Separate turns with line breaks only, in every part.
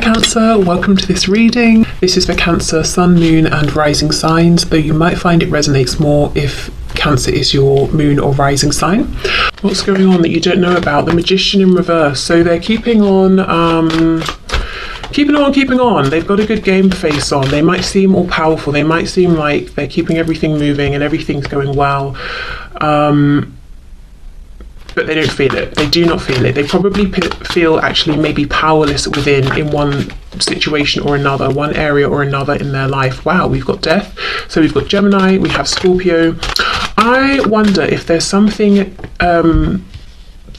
Cancer, welcome to this reading. This is for Cancer, Sun, Moon and Rising signs, though you might find it resonates more if Cancer is your moon or rising sign. What's going on that you don't know about? The Magician in reverse. So they're keeping on. They've got a good game face on. They might seem all powerful. They might seem like they're keeping everything moving and everything's going well. But they don't feel it. They do not feel it. They probably feel actually maybe powerless in one situation or another, one area or another in their life. Wow, we've got Death. So we've got Gemini, we have Scorpio. I wonder if there's something that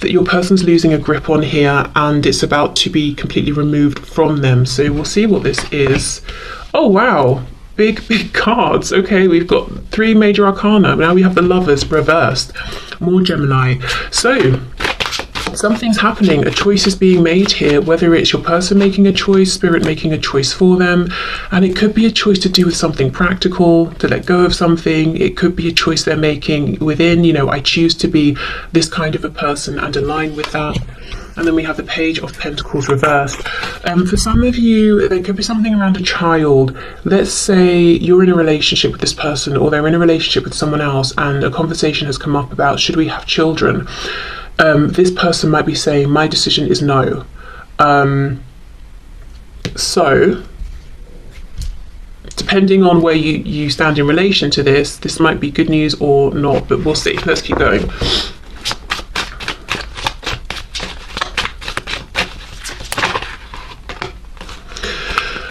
your person's losing a grip on here and it's about to be completely removed from them. So we'll see what this is. Oh, wow. Big cards. Okay, we've got 3 major arcana. Now we have the Lovers reversed. More Gemini. So something's happening. A choice is being made here, whether it's your person making a choice, spirit making a choice for them. And it could be a choice to do with something practical, to let go of something. It could be a choice they're making within, I choose to be this kind of a person and align with that. And then we have the Page of Pentacles reversed. For some of you, there could be something around a child. Let's say you're in a relationship with this person or they're in a relationship with someone else and a conversation has come up about, should we have children? This person might be saying, my decision is no. So, depending on where you stand in relation to this might be good news or not, but we'll see. Let's keep going.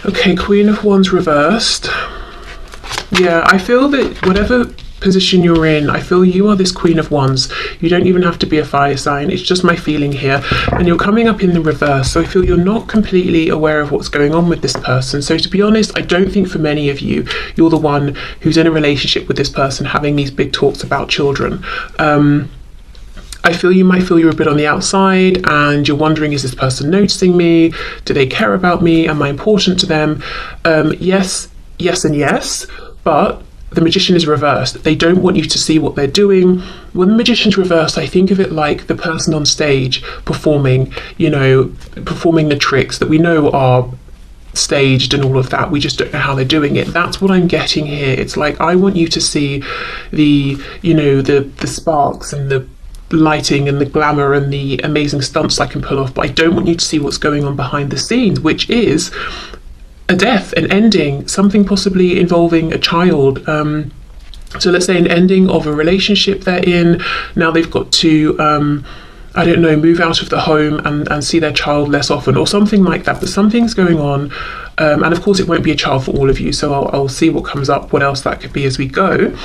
Okay, Queen of Wands reversed. Yeah, I feel that whatever position you're in, I feel you are this Queen of Wands. You don't even have to be a fire sign. It's just my feeling here. And you're coming up in the reverse. So I feel you're not completely aware of what's going on with this person. So to be honest, I don't think for many of you, you're the one who's in a relationship with this person having these big talks about children. I feel you might feel you're a bit on the outside and you're wondering, is this person noticing me? Do they care about me? Am I important to them? Yes, and yes, but the Magician is reversed. They don't want you to see what they're doing. When the Magician's reversed, I think of it like the person on stage performing the tricks that we know are staged and all of that. We just don't know how they're doing it. That's what I'm getting here. It's like, I want you to see the sparks and the lighting and the glamour and the amazing stunts I can pull off, but I don't want you to see what's going on behind the scenes, which is a death, an ending, something possibly involving a child. So let's say an ending of a relationship they're in. Now they've got to move out of the home and see their child less often or something like that, but something's going on. And of course it won't be a child for all of you, so I'll see what comes up, what else that could be as we go.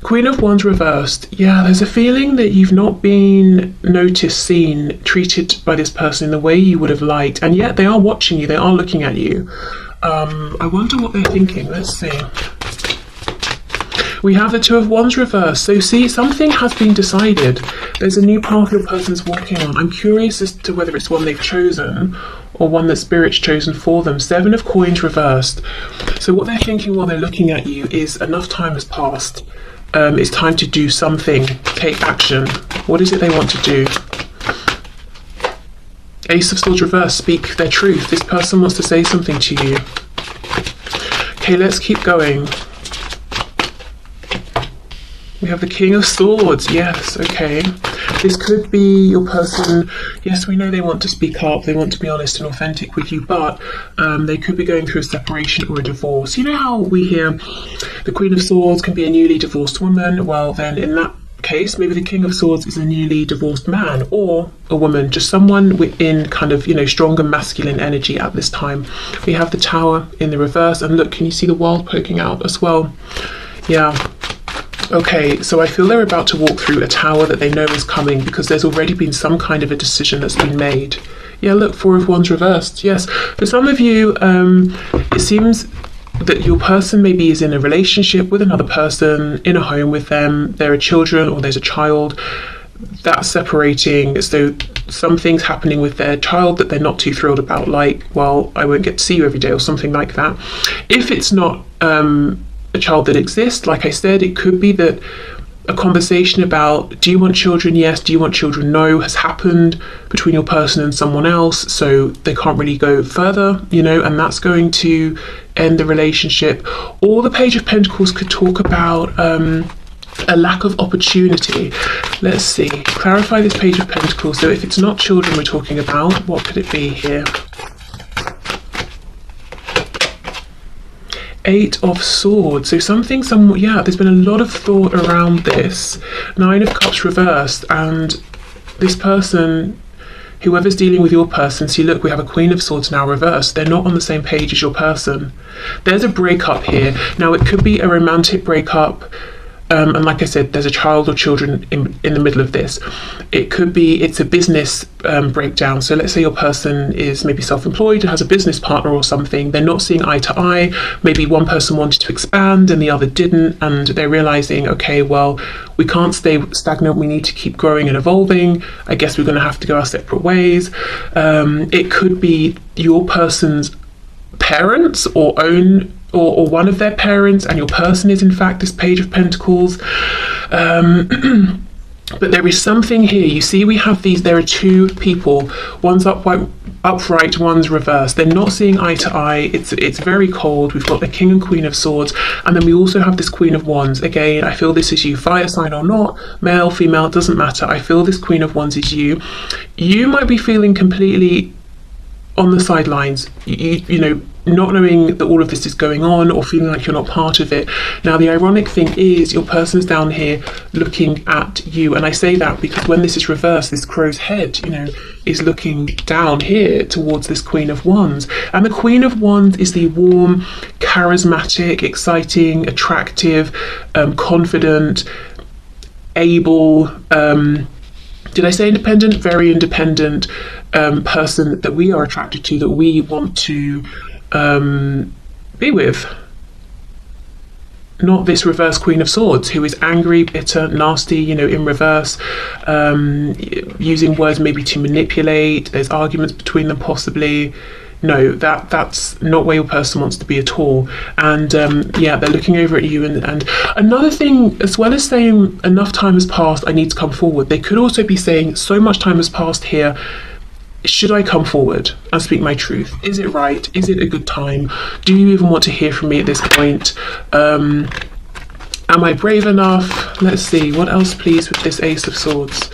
Queen of Wands reversed. Yeah, there's a feeling that you've not been noticed, seen, treated by this person in the way you would have liked, and yet they are watching you, they are looking at you. I wonder what they're thinking. Let's see. We have the Two of Wands reversed. So see, something has been decided. There's a new path your person's walking on. I'm curious as to whether it's one they've chosen or one that Spirit's chosen for them. 7 of Coins reversed. So what they're thinking while they're looking at you is enough time has passed. It's time to do something, take action. What is it they want to do? Ace of Swords reversed, speak their truth. This person wants to say something to you. Okay, let's keep going. We have the King of Swords. Yes, okay. This could be your person. Yes, we know they want to speak up. They want to be honest and authentic with you, but they could be going through a separation or a divorce. You know how we hear the Queen of Swords can be a newly divorced woman? Well, then in that case, maybe the King of Swords is a newly divorced man or a woman, just someone within kind of, stronger masculine energy at this time. We have the Tower in the reverse, and look, can you see the World poking out as well? Yeah. Okay, so I feel they're about to walk through a tower that they know is coming because there's already been some kind of a decision that's been made. Yeah, look, 4 of Wands reversed. Yes, for some of you, it seems that your person maybe is in a relationship with another person, in a home with them, there are children or there's a child that's separating, so something's happening with their child that they're not too thrilled about, like, well, I won't get to see you every day or something like that. If it's not a child that exists, like I said, it could be that a conversation about, do you want children? Yes. Do you want children? No, has happened between your person and someone else, so they can't really go further, and that's going to end the relationship. Or the Page of Pentacles could talk about a lack of opportunity. Let's see, clarify this Page of Pentacles. So if it's not children we're talking about, what could it be here? Eight of Swords. So something somewhat, there's been a lot of thought around this. Nine of Cups reversed, and this person, whoever's dealing with your person, see, look, we have a Queen of Swords now reversed. They're not on the same page as your person. There's a breakup here. Now, it could be a romantic breakup. And like I said, there's a child or children in the middle of this. It could be it's a business breakdown. So let's say your person is maybe self-employed and has a business partner or something. They're not seeing eye to eye. Maybe one person wanted to expand and the other didn't. And they're realizing, okay, well, we can't stay stagnant. We need to keep growing and evolving. I guess we're going to have to go our separate ways. It could be your person's parents or one of their parents, and your person is in fact this Page of Pentacles. But there is something here. You see, we have there are two people. One's upright, one's reversed. They're not seeing eye to eye. It's very cold. We've got the King and Queen of Swords, and then we also have this Queen of Wands. Again, I feel this is you, fire sign or not, male, female, it doesn't matter. I feel this Queen of Wands is you. You might be feeling completely on the sidelines, not knowing that all of this is going on, or feeling like you're not part of it. Now, the ironic thing is your person is down here looking at you, and I say that because when this is reversed, this crow's head, is looking down here towards this Queen of Wands. And the Queen of Wands is the warm, charismatic, exciting, attractive, confident, able, did I say independent? Very independent person that we are attracted to, that we want to be with. Not this reverse Queen of Swords who is angry, bitter, nasty, in reverse, using words maybe to manipulate. There's arguments between them possibly. No, that's not where your person wants to be at all. And they're looking over at you. And another thing, as well as saying enough time has passed, I need to come forward, they could also be saying so much time has passed here. Should I come forward and speak my truth? Is it right? Is it a good time? Do you even want to hear from me at this point? Am I brave enough? Let's see, what else please with this Ace of Swords?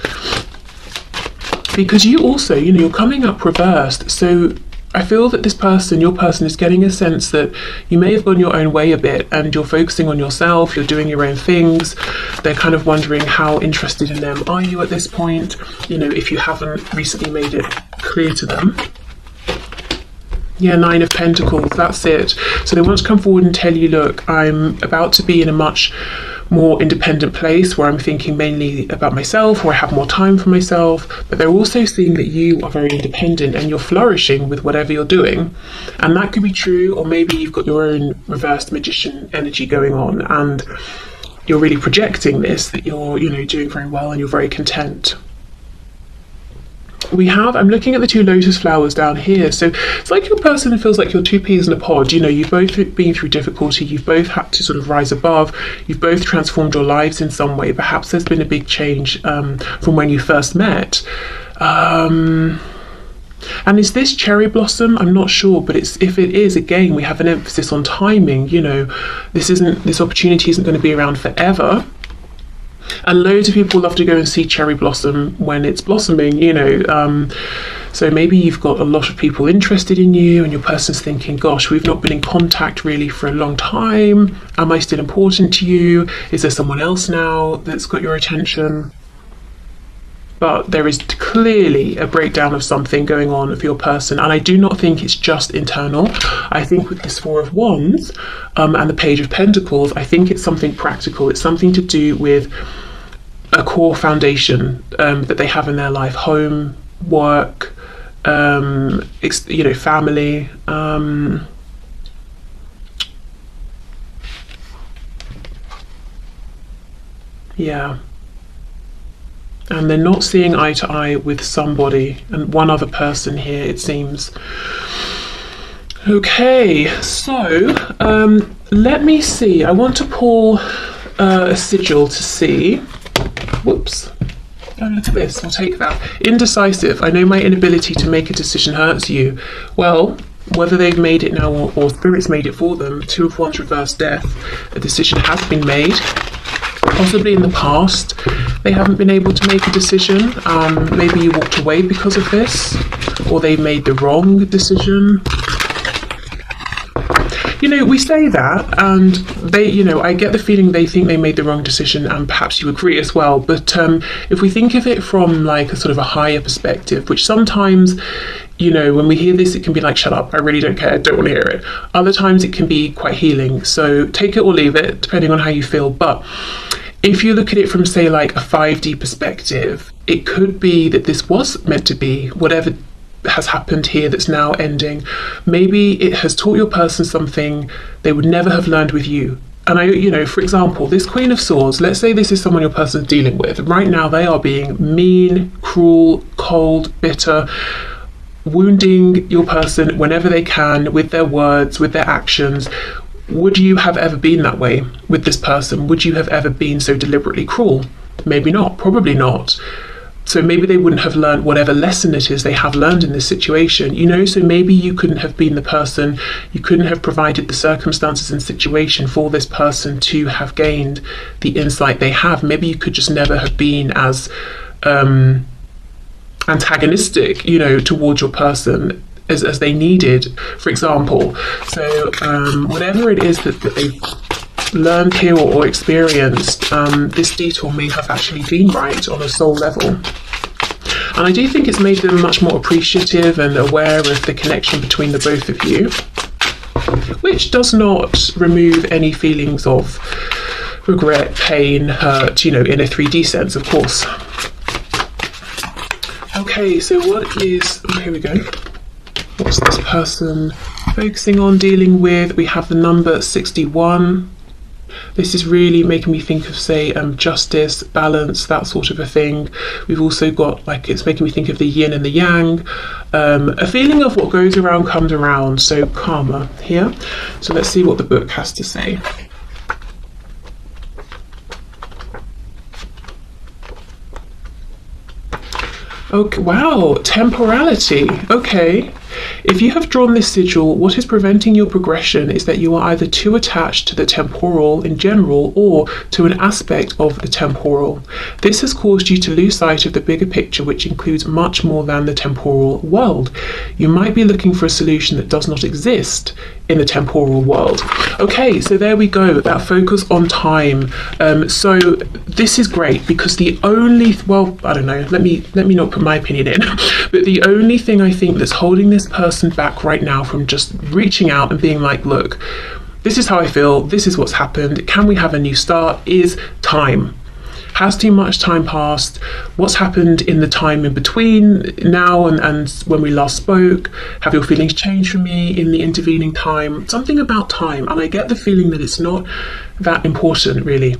Because you also, you're coming up reversed. So I feel that your person is getting a sense that you may have gone your own way a bit, and you're focusing on yourself, you're doing your own things. They're kind of wondering, how interested in them are you at this point? If you haven't recently made it clear to them. Yeah, Nine of Pentacles, that's it. So they want to come forward and tell you, look, I'm about to be in a much more independent place where I'm thinking mainly about myself, or I have more time for myself. But they're also seeing that you are very independent and you're flourishing with whatever you're doing. And that could be true, or maybe you've got your own reversed magician energy going on and you're really projecting this, that you're, doing very well and you're very content. I'm looking at the two lotus flowers down here. So it's like your person feels like you're two peas in a pod. You've both been through difficulty. You've both had to sort of rise above. You've both transformed your lives in some way. Perhaps there's been a big change from when you first met. And is this cherry blossom? I'm not sure, but if it is, again, we have an emphasis on timing. This opportunity isn't going to be around forever. And loads of people love to go and see cherry blossom when it's blossoming, so maybe you've got a lot of people interested in you, and your person's thinking, gosh, we've not been in contact really for a long time. Am I still important to you? Is there someone else now that's got your attention? But there is clearly a breakdown of something going on for your person, and I do not think it's just internal. I think with this Four of Wands and the Page of Pentacles, I think it's something practical. It's something to do with a core foundation that they have in their life: home, work, family. Yeah. And they're not seeing eye to eye with somebody, and one other person here, it seems. Okay, so let me see. I want to pull a sigil to see. Whoops. Oh, look at this. We'll take that. Indecisive. I know my inability to make a decision hurts you. Well, whether they've made it now or Spirit's made it for them, Two of Wands reverse death. A decision has been made. Possibly in the past, they haven't been able to make a decision. Maybe you walked away because of this, or they made the wrong decision. You know, we say that, and they, you know, I get the feeling they think they made the wrong decision, and perhaps you agree as well. But if we think of it from like a sort of a higher perspective, which sometimes, you know, when we hear this, it can be like, shut up, I really don't care, I don't want to hear it. Other times it can be quite healing. So take it or leave it, depending on how you feel. But if you look at it from, say, like a 5D perspective, it could be that this was meant to be, whatever has happened here that's now ending. Maybe it has taught your person something they would never have learned with you. And you know, for example, this Queen of Swords, let's say this is someone your person's dealing with. Right now they are being mean, cruel, cold, bitter, wounding your person whenever they can with their words, with their actions. Would you have ever been that way with this person? Would you have ever been so deliberately cruel? Maybe not, probably not. So maybe they wouldn't have learned whatever lesson it is they have learned in this situation, you know, so maybe you couldn't have been the person, you couldn't have provided the circumstances and situation for this person to have gained the insight they have. Maybe you could just never have been as antagonistic, you know, towards your person as they needed, for example. So whatever it is that they've learned here or experienced, this detour may have actually been right on a soul level. And I do think it's made them much more appreciative and aware of the connection between the both of you, which does not remove any feelings of regret, pain, hurt, you know, in a 3D sense, of course. Okay, so what is, here we go. What's this person focusing on, dealing with? We have the number 61. This is really making me think of, say, justice, balance, that sort of a thing. We've also got, like, it's making me think of the yin and the yang. A feeling of what goes around comes around, so karma here. So let's see what the book has to say. Okay, wow, temporality. Okay. If you have drawn this sigil, what is preventing your progression is that you are either too attached to the temporal in general or to an aspect of the temporal. This has caused you to lose sight of the bigger picture, which includes much more than the temporal world. You might be looking for a solution that does not exist in the temporal world. Okay, so there we go, that focus on time. So this is great because the only, well, I don't know, let me not put my opinion in, but the only thing I think that's holding this person back right now from just reaching out and being like, look, this is how I feel, this is what's happened, can we have a new start, is time. Has too much time passed? What's happened in the time in between now and when we last spoke? Have your feelings changed for me in the intervening time? Something about time, and I get the feeling that it's not that important really.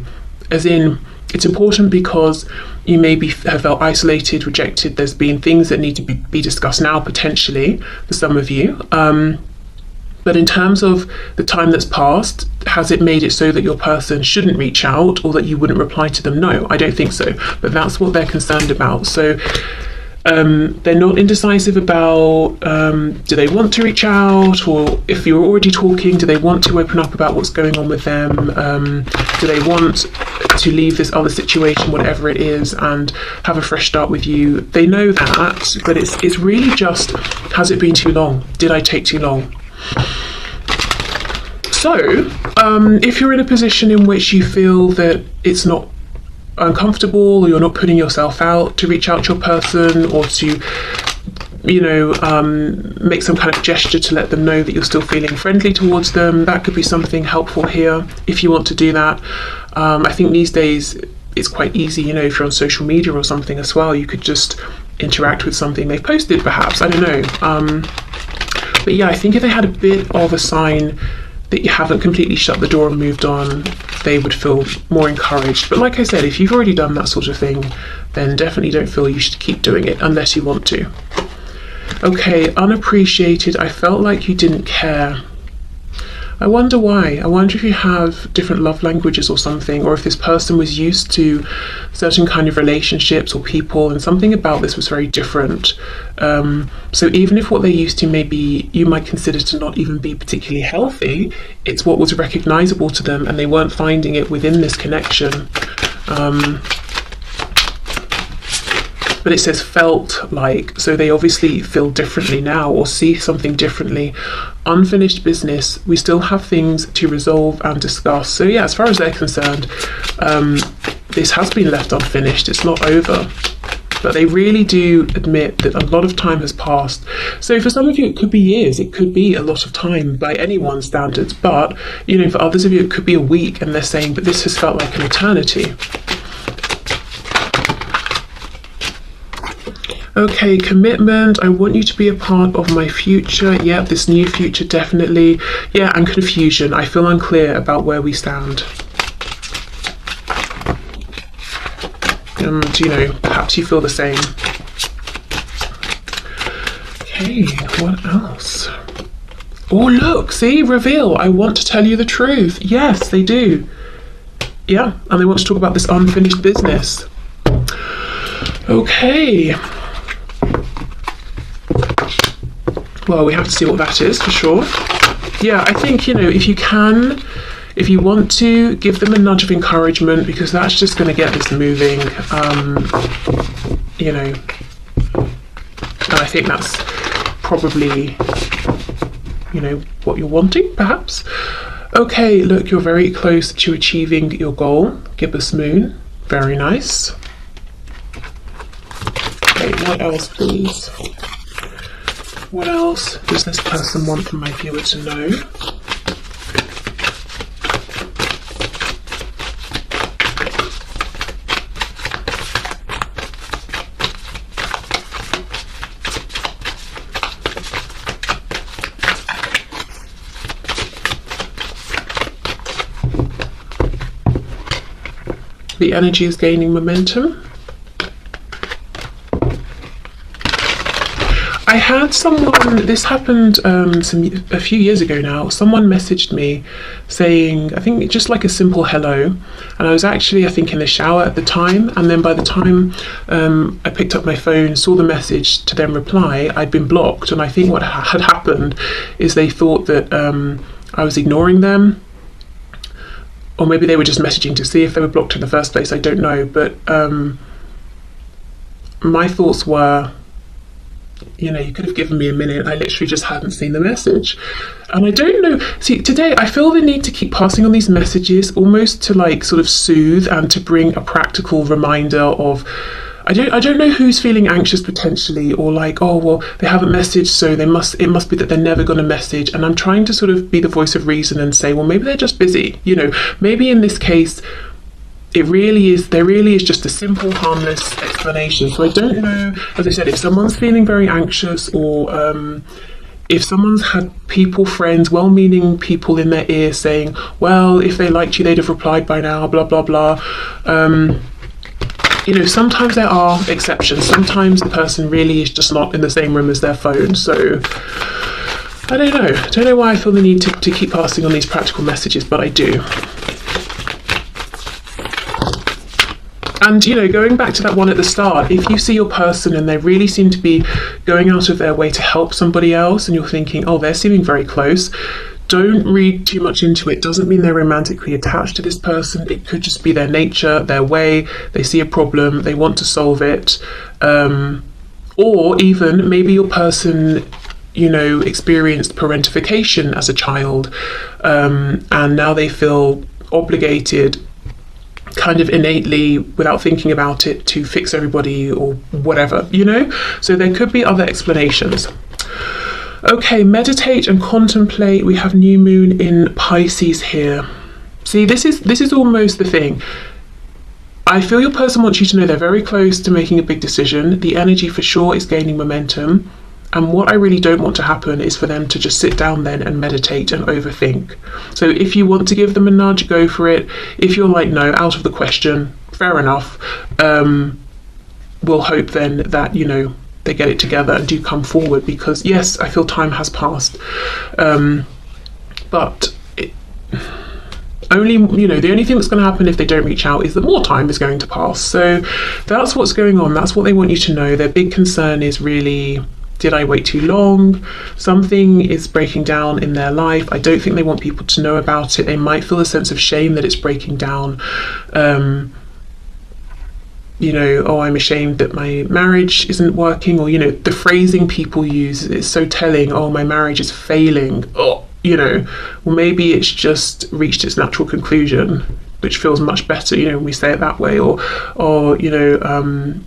As in, it's important because you maybe have felt isolated, rejected. There's been things that need to be discussed now, potentially, for some of you. But in terms of the time that's passed, has it made it so that your person shouldn't reach out or that you wouldn't reply to them? No, I don't think so. But that's what they're concerned about. So they're not indecisive about do they want to reach out, or if you're already talking, do they want to open up about what's going on with them? Do they want to leave this other situation, whatever it is, and have a fresh start with you? They know that, but it's really just, has it been too long? Did I take too long? So, if you're in a position in which you feel that it's not uncomfortable, or you're not putting yourself out to reach out to your person, or to, you know, make some kind of gesture to let them know that you're still feeling friendly towards them, that could be something helpful here if you want to do that. I think these days it's quite easy, you know, if you're on social media or something as well, you could just interact with something they've posted perhaps, I don't know. But yeah, I think if they had a bit of a sign that you haven't completely shut the door and moved on, they would feel more encouraged. But like I said, if you've already done that sort of thing, then definitely don't feel you should keep doing it unless you want to. Okay, unappreciated. I felt like you didn't care. I wonder why. I wonder if you have different love languages or something, or if this person was used to certain kind of relationships or people, and something about this was very different. So even if what they're used to maybe you might consider to not even be particularly healthy, it's what was recognizable to them, and they weren't finding it within this connection. But it says felt like, so they obviously feel differently now or see something differently. Unfinished business, we still have things to resolve and discuss. So yeah, as far as they're concerned, this has been left unfinished. It's not over. But they really do admit that a lot of time has passed. So for some of you, it could be years. It could be a lot of time by anyone's standards. But, you know, for others of you, it could be a week. And they're saying, but this has felt like an eternity. Okay, commitment. I want you to be a part of my future. Yeah, this new future, definitely. Yeah, and confusion. I feel unclear about where we stand. And, you know, perhaps you feel the same. Okay, what else? Oh, look, see, reveal. I want to tell you the truth. Yes, they do. Yeah, and they want to talk about this unfinished business. Okay. Well, we have to see what that is for sure. Yeah, I think, you know, if you want to give them a nudge of encouragement, because that's just going to get this moving, you know, and I think that's probably, you know, what you're wanting, perhaps. Okay, look, you're very close to achieving your goal. Gibbous moon, very nice. Okay, what else, please? What else does this person want from my viewer to know? The energy is gaining momentum. I had someone, this happened a few years ago now, someone messaged me saying, I think just like a simple hello, and I was actually, I think, in the shower at the time, and then by the time I picked up my phone, saw the message to then reply, I'd been blocked, and I think what had happened is they thought that I was ignoring them, or maybe they were just messaging to see if they were blocked in the first place, I don't know, but my thoughts were, you know, you could have given me a minute. I literally just hadn't seen the message. And I don't know. See, today I feel the need to keep passing on these messages almost to like sort of soothe and to bring a practical reminder of, I don't know who's feeling anxious potentially, or like, oh, well, they haven't messaged, so it must be that they're never going to message. And I'm trying to sort of be the voice of reason and say, well, maybe they're just busy. You know, maybe in this case, there really is just a simple, harmless explanation. So I don't know, as I said, if someone's feeling very anxious, or if someone's had people, friends, well-meaning people in their ear saying, well, if they liked you, they'd have replied by now, blah, blah, blah. You know, sometimes there are exceptions. Sometimes the person really is just not in the same room as their phone. So I don't know. I don't know why I feel the need to keep passing on these practical messages, but I do. And, you know, going back to that one at the start, if you see your person and they really seem to be going out of their way to help somebody else, and you're thinking, oh, they're seeming very close, don't read too much into it. Doesn't mean they're romantically attached to this person. It could just be their nature, their way. They see a problem, they want to solve it. Or even maybe your person, you know, experienced parentification as a child, and now they feel obligated, kind of innately, without thinking about it, to fix everybody or whatever, you know? So there could be other explanations. Okay, meditate and contemplate. We have new moon in Pisces here. See, this is almost the thing. I feel your person wants you to know they're very close to making a big decision. The energy for sure is gaining momentum. And what I really don't want to happen is for them to just sit down then and meditate and overthink. So if you want to give them a nudge, go for it. If you're like, no, out of the question, fair enough. We'll hope then that, you know, they get it together and do come forward, because yes, I feel time has passed. But only, you know, the only thing that's going to happen if they don't reach out is that more time is going to pass. So that's what's going on. That's what they want you to know. Their big concern is really, did I wait too long? Something is breaking down in their life. I don't think they want people to know about it. They might feel a sense of shame that it's breaking down. You know, oh, I'm ashamed that my marriage isn't working, or, you know, the phrasing people use is so telling. Oh, my marriage is failing. Oh, you know, well, maybe it's just reached its natural conclusion, which feels much better, you know, when we say it that way. Or you know,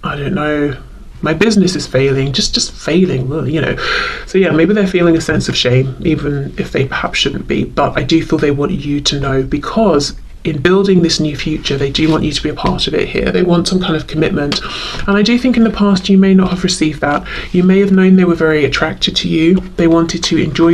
I don't know, my business is failing, just failing, well, you know. So yeah, maybe they're feeling a sense of shame, even if they perhaps shouldn't be. But I do feel they want you to know, because in building this new future, they do want you to be a part of it here. They want some kind of commitment. And I do think in the past you may not have received that. You may have known they were very attracted to you. They wanted to enjoy your